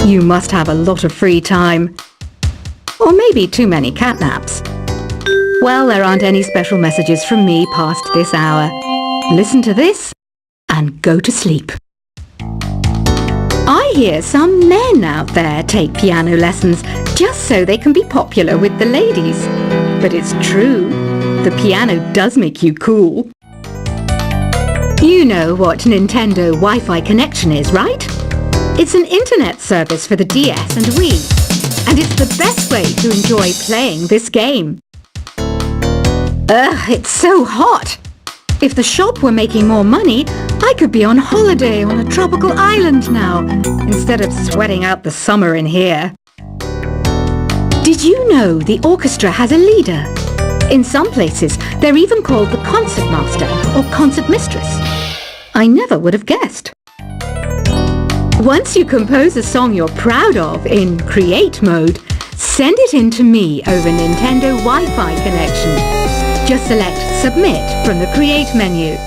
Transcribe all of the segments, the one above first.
You must have a lot of free time. Or maybe too many catnaps. Well, there aren't any special messages from me past this hour. Listen to this and go to sleep. I hear some men out there take piano lessons just so they can be popular with the ladies. But it's true, the piano does make you cool. You know what Nintendo Wi-Fi connection is, right? It's an internet service for the DS and Wii, and it's the best way to enjoy playing this game. Ugh, it's so hot! If the shop were making more money, I could be on holiday on a tropical island now, instead of sweating out the summer in here. Did you know the orchestra has a leader? In some places, they're even called the concertmaster or concertmistress. I never would have guessed. Once you compose a song you're proud of in Create mode, send it in to me over Nintendo Wi-Fi connection. Just select Submit from the Create menu.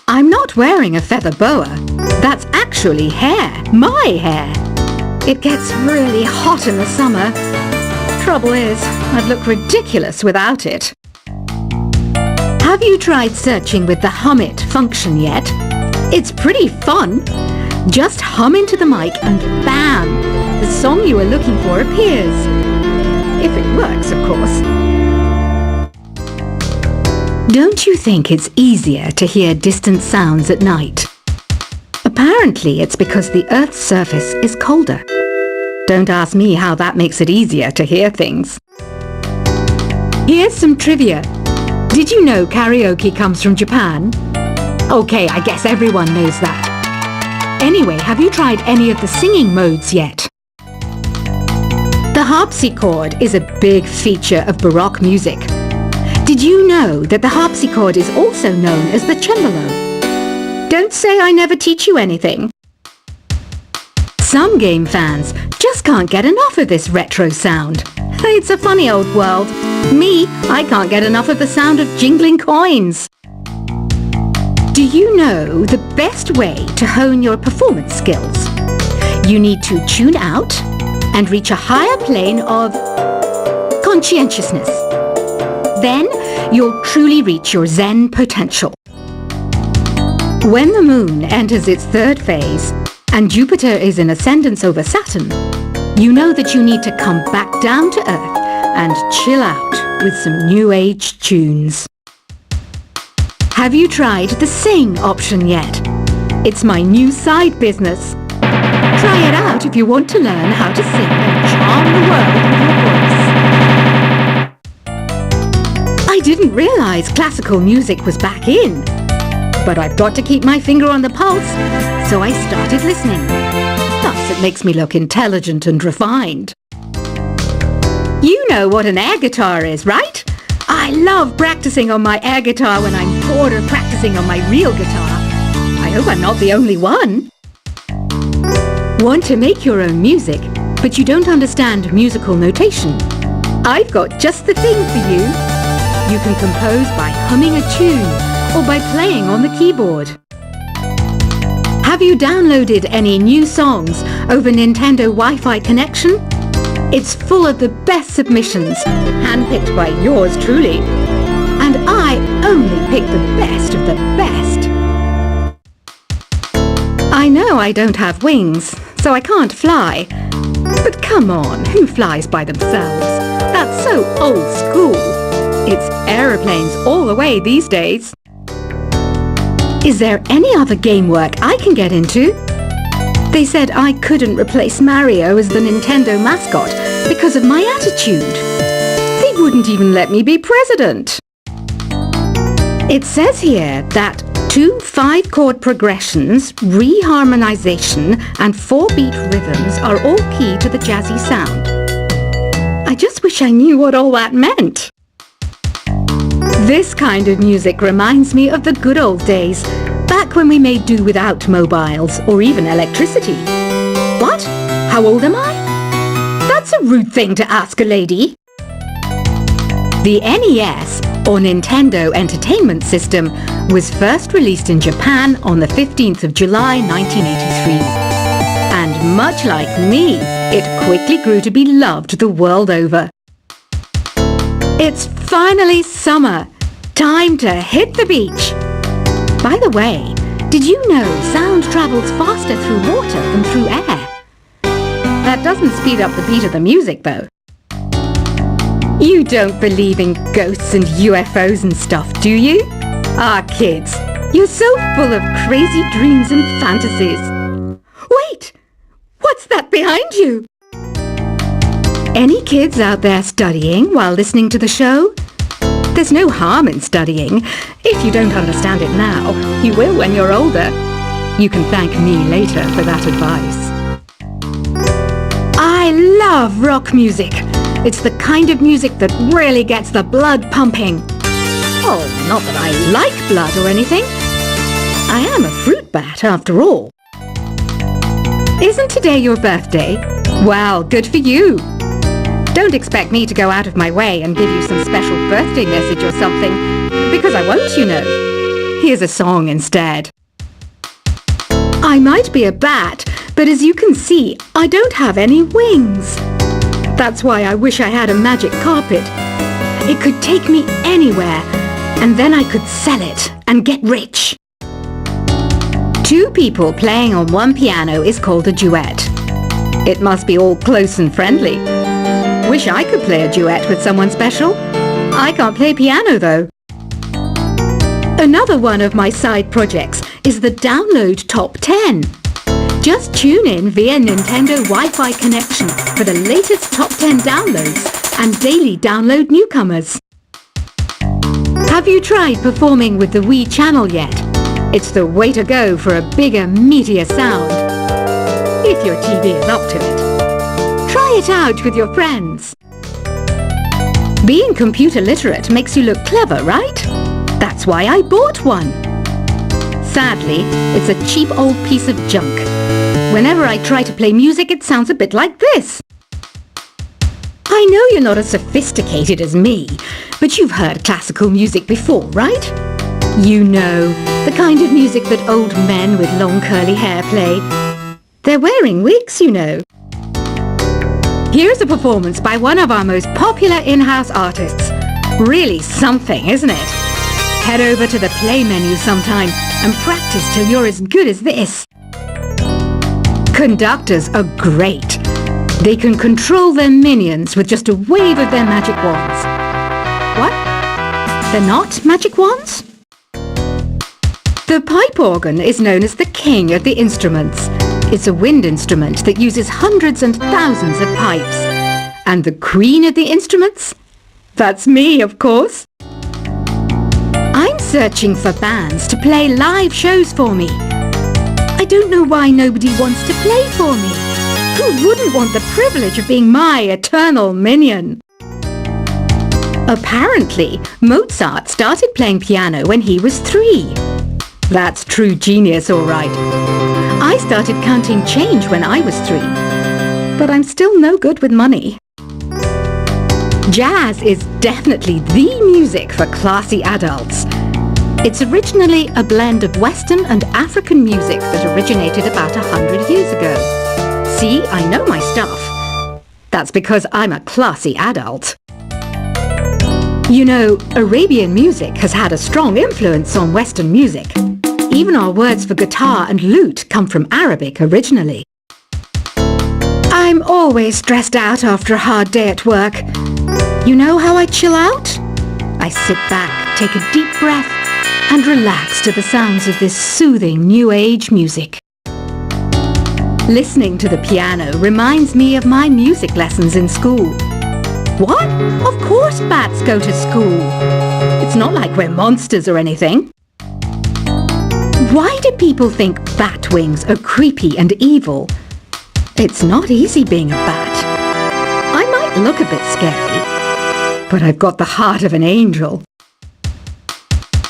I'm not wearing a feather boa. That's actually hair, my hair. It gets really hot in the summer. Trouble is, I'd look ridiculous without it. Have you tried searching with the Hum It function yet? It's pretty fun. Just hum into the mic and bam! The song you are looking for appears. If it works, of course. Don't you think it's easier to hear distant sounds at night? Apparently it's because the Earth's surface is colder. Don't ask me how that makes it easier to hear things. Here's some trivia. Did you know karaoke comes from Japan? Okay, I guess everyone knows that. Anyway, have you tried any of the singing modes yet? The harpsichord is a big feature of Baroque music. Did you know that the harpsichord is also known as the cembalo? Don't say I never teach you anything. Some game fans just can't get enough of this retro sound. It's a funny old world. Me, I can't get enough of the sound of jingling coins. Do you know the best way to hone your performance skills? You need to tune out and reach a higher plane of conscientiousness. Then you'll truly reach your Zen potential. When the moon enters its third phase and Jupiter is in ascendance over Saturn, you know that you need to come back down to Earth and chill out with some new age tunes. Have you tried the Sing option yet? It's my new side business. Try it out if you want to learn how to sing and charm the world with your voice. I didn't realize classical music was back in. But I've got to keep my finger on the pulse, so I started listening. Thus, it makes me look intelligent and refined. You know what an air guitar is, right? I love practicing on my air guitar when I'm bored of practicing on my real guitar. I hope I'm not the only one. Want to make your own music, but you don't understand musical notation? I've got just the thing for you. You can compose by humming a tune or by playing on the keyboard. Have you downloaded any new songs over Nintendo Wi-Fi connection? It's full of the best submissions, handpicked by yours truly. And I only pick the best of the best. I know I don't have wings, so I can't fly. But come on, who flies by themselves? That's so old school. It's aeroplanes all the way these days. Is there any other game work I can get into? They said I couldn't replace Mario as the Nintendo mascot because of my attitude. They wouldn't even let me be president. It says here that 2 5-chord progressions, reharmonization, and 4-beat rhythms are all key to the jazzy sound. I just wish I knew what all that meant. This kind of music reminds me of the good old days, back when we made do without mobiles or even electricity. What? How old am I? That's a rude thing to ask a lady. The NES, or Nintendo Entertainment System, was first released in Japan on the 15th of July 1983. And much like me, it quickly grew to be loved the world over. It's finally summer. Time to hit the beach. By the way, did you know sound travels faster through water than through air? That doesn't speed up the beat of the music, though. You don't believe in ghosts and UFOs and stuff, do you? Ah, kids, you're so full of crazy dreams and fantasies. Wait! What's that behind you? Any kids out there studying while listening to the show? There's no harm in studying. If you don't understand it now, you will when you're older. You can thank me later for that advice. I love rock music. It's the kind of music that really gets the blood pumping. Oh, not that I like blood or anything. I am a fruit bat after all. Isn't today your birthday? Well, good for you. Don't expect me to go out of my way and give you some special birthday message or something, because I won't, you know. Here's a song instead. I might be a bat, but as you can see, I don't have any wings. That's why I wish I had a magic carpet. It could take me anywhere, and then I could sell it and get rich. Two people playing on one piano is called a duet. It must be all close and friendly. Wish I could play a duet with someone special. I can't play piano, though. Another one of my side projects is the Download Top 10. Just tune in via Nintendo Wi-Fi connection for the latest top 10 downloads and daily download newcomers. Have you tried performing with the Wii channel yet? It's the way to go for a bigger, meatier sound. If your TV is up to it. Try it out with your friends. Being computer literate makes you look clever, right? That's why I bought one. Sadly, it's a cheap old piece of junk. Whenever I try to play music, it sounds a bit like this. I know you're not as sophisticated as me, but you've heard classical music before, right? You know, the kind of music that old men with long curly hair play. They're wearing wigs, you know. Here's a performance by one of our most popular in-house artists. Really something, isn't it? Head over to the play menu sometime and practice till you're as good as this. Conductors are great. They can control their minions with just a wave of their magic wands. What? They're not magic wands? The pipe organ is known as the king of the instruments. It's a wind instrument that uses hundreds and thousands of pipes. And the queen of the instruments? That's me, of course. I'm searching for bands to play live shows for me. I don't know why nobody wants to play for me. Who wouldn't want the privilege of being my eternal minion? Apparently, Mozart started playing piano when he was 3. That's true genius, all right. I started counting change when I was 3. But I'm still no good with money. Jazz is definitely the music for classy adults. It's originally a blend of Western and African music that originated about 100 years ago. See, I know my stuff. That's because I'm a classy adult. You know, Arabian music has had a strong influence on Western music. Even our words for guitar and lute come from Arabic originally. I'm always stressed out after a hard day at work. You know how I chill out? I sit back, take a deep breath, and relax to the sounds of this soothing New Age music. Listening to the piano reminds me of my music lessons in school. What? Of course bats go to school. It's not like we're monsters or anything. Why do people think bat wings are creepy and evil? It's not easy being a bat. I might look a bit scary, but I've got the heart of an angel.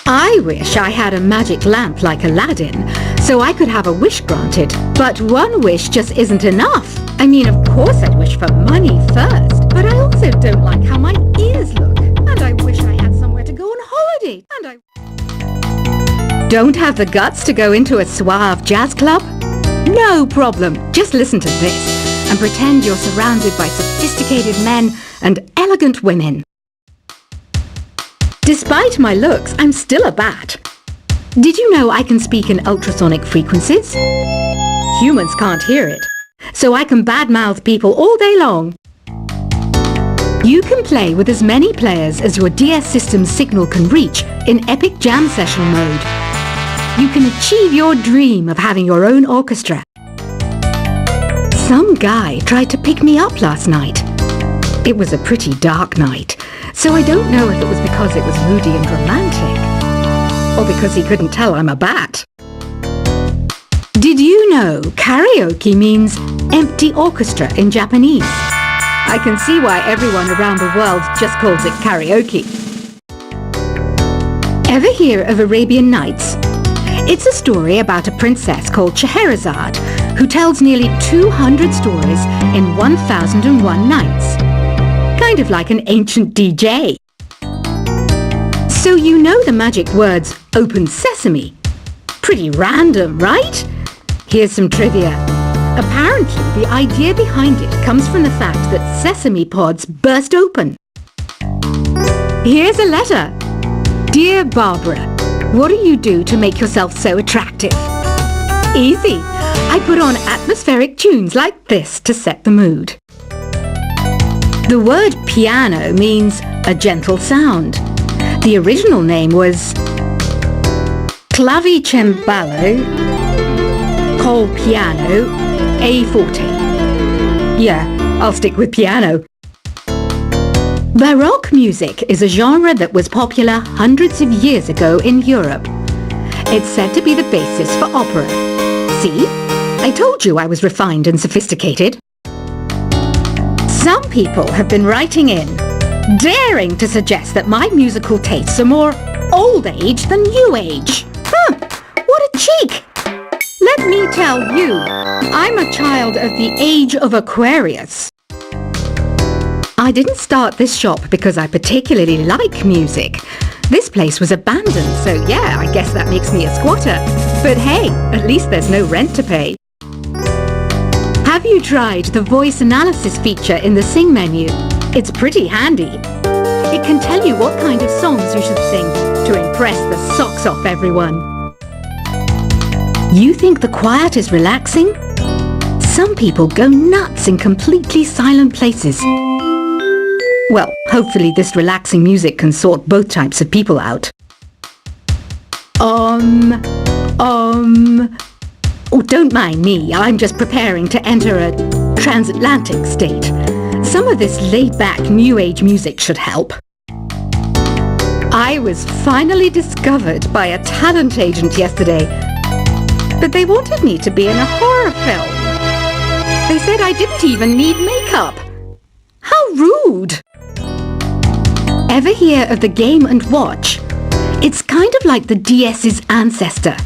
I wish I had a magic lamp like Aladdin, so I could have a wish granted. But one wish just isn't enough. I mean, of course I'd wish for money first, but I also don't like how my ears look. And I wish I had somewhere to go on holiday. And I don't have the guts to go into a suave jazz club? No problem. Just listen to this and pretend you're surrounded by sophisticated men and elegant women. Despite my looks, I'm still a bat. Did you know I can speak in ultrasonic frequencies? Humans can't hear it, so I can badmouth people all day long. You can play with as many players as your DS system's signal can reach in epic jam session mode. You can achieve your dream of having your own orchestra. Some guy tried to pick me up last night. It was a pretty dark night, so I don't know if it was because it was moody and romantic, or because he couldn't tell I'm a bat. Did you know karaoke means empty orchestra in Japanese? I can see why everyone around the world just calls it karaoke. Ever hear of Arabian Nights? It's a story about a princess called Scheherazade who tells nearly 200 stories in 1001 nights. Kind of like an ancient DJ. So you know the magic words "open sesame"? Pretty random, right? Here's some trivia. Apparently, the idea behind it comes from the fact that sesame pods burst open. Here's a letter. Dear Barbara, what do you do to make yourself so attractive? Easy. I put on atmospheric tunes like this to set the mood. The word piano means a gentle sound. The original name was clavicembalo col piano a forte. Yeah, I'll stick with piano. Baroque music is a genre that was popular hundreds of years ago in Europe. It's said to be the basis for opera. See? I told you I was refined and sophisticated. Some people have been writing in, daring to suggest that my musical tastes are more old age than new age. What a cheek! Let me tell you, I'm a child of the age of Aquarius. I didn't start this shop because I particularly like music. This place was abandoned, so yeah, I guess that makes me a squatter. But hey, at least there's no rent to pay. Have you tried the voice analysis feature in the Sing menu? It's pretty handy. It can tell you what kind of songs you should sing to impress the socks off everyone. You think the quiet is relaxing? Some people go nuts in completely silent places. Well, hopefully this relaxing music can sort both types of people out. Oh, don't mind me. I'm just preparing to enter a transatlantic state. Some of this laid-back New Age music should help. I was finally discovered by a talent agent yesterday, but they wanted me to be in a horror film. They said I didn't even need makeup. How rude! Ever hear of the Game & Watch? It's kind of like the DS's ancestor.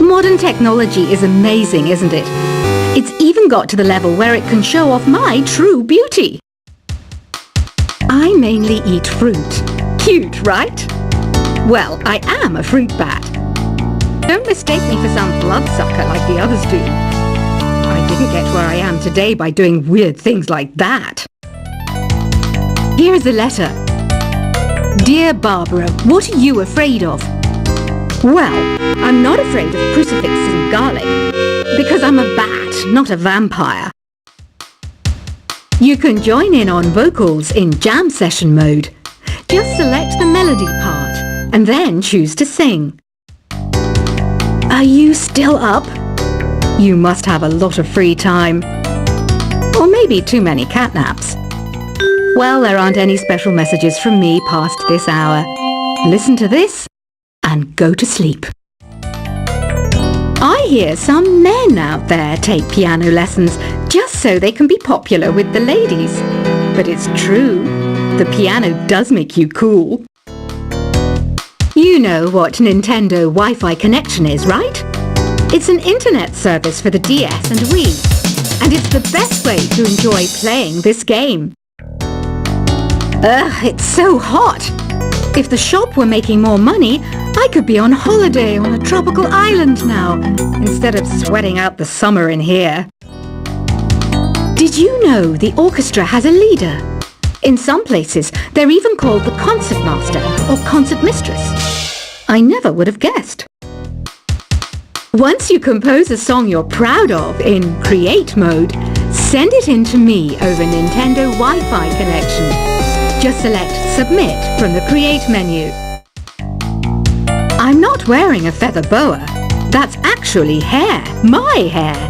Modern technology is amazing, isn't it? It's even got to the level where it can show off my true beauty. I mainly eat fruit. Cute, right? Well, I am a fruit bat. Don't mistake me for some bloodsucker like the others do. I didn't get where I am today by doing weird things like that. Here is a letter. Dear Barbara, what are you afraid of? Well, I'm not afraid of crucifixes and garlic, because I'm a bat, not a vampire. You can join in on vocals in jam session mode. Just select the melody part, and then choose to sing. Are you still up? You must have a lot of free time. Or maybe too many catnaps. Well, there aren't any special messages from me past this hour. Listen to this and go to sleep. I hear some men out there take piano lessons just so they can be popular with the ladies. But it's true, the piano does make you cool. You know what Nintendo Wi-Fi connection is, right? It's an internet service for the DS and Wii, and it's the best way to enjoy playing this game. Ugh, it's so hot! If the shop were making more money, I could be on holiday on a tropical island now, instead of sweating out the summer in here. Did you know the orchestra has a leader? In some places, they're even called the concertmaster or concertmistress. I never would have guessed. Once you compose a song you're proud of in Create mode, send it in to me over Nintendo Wi-Fi connection. Just select Submit from the Create menu. I'm not wearing a feather boa. That's actually hair, my hair.